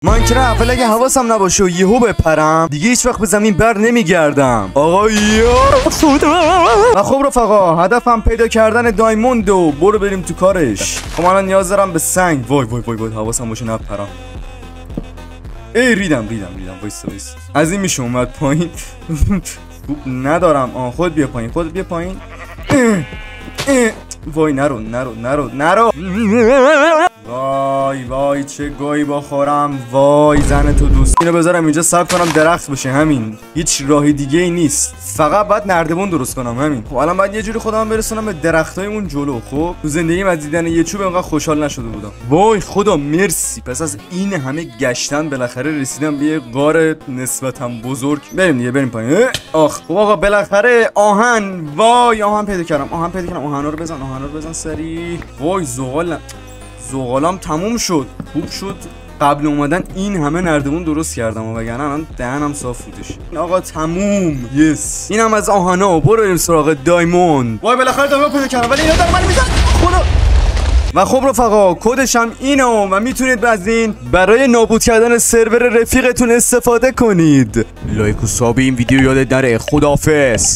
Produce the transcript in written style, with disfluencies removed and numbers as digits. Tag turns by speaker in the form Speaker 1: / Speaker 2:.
Speaker 1: من که اول اگه حواسم نباشه و یهو بپرم دیگه هیچ وقت به زمین بر نمیگردم. آقا و خب رفقا، هدفم پیدا کردن دایموند و برو بریم تو کارش. خب الان نیاز دارم به سنگ. وای وای وای وای، حواسم باشه نپرم. ای ریدم. وایس از این میشه اومد پایین. خوب ندارم. خود بیا پایین. وای نرو. وای چه گویی بخورم. وای زن تو دوست. اینو بذارم اینجا صبر کنم درخت بشه، همین. هیچ راهی دیگه ای نیست، فقط باید نردبون درست کنم، همین. خب الان باید یه جوری خودم برسونم به درختای اون جلو. خب تو زندگیم از دیدن یه چوب اینقدر خوشحال نشده بودم. وای خدا مرسی، پس از این همه گشتن بالاخره رسیدم به یه غار نسبتا بزرگ. بریم پایین. آخ خب آقا بالاخره آهن. وای آهن پیدا کردم. آهنا رو بزن سری. وای زغالم تموم شد. خوب شد قبل اومدن این همه نردبون درست کردم، وگرنه الان دهنم صاف بودش. آقا تموم. یس اینم از آهنا. برو بریم سراغ دایموند. وای بالاخره دایموند پیدا کردم، ولی اینا دارن منو میزنن. خدا. و خب رفقا کدش هم اینه و میتونید از این برای نابود کردن سرور رفیقتون استفاده کنید. لایک و ساب این ویدیو یادت نره. خداحافظ.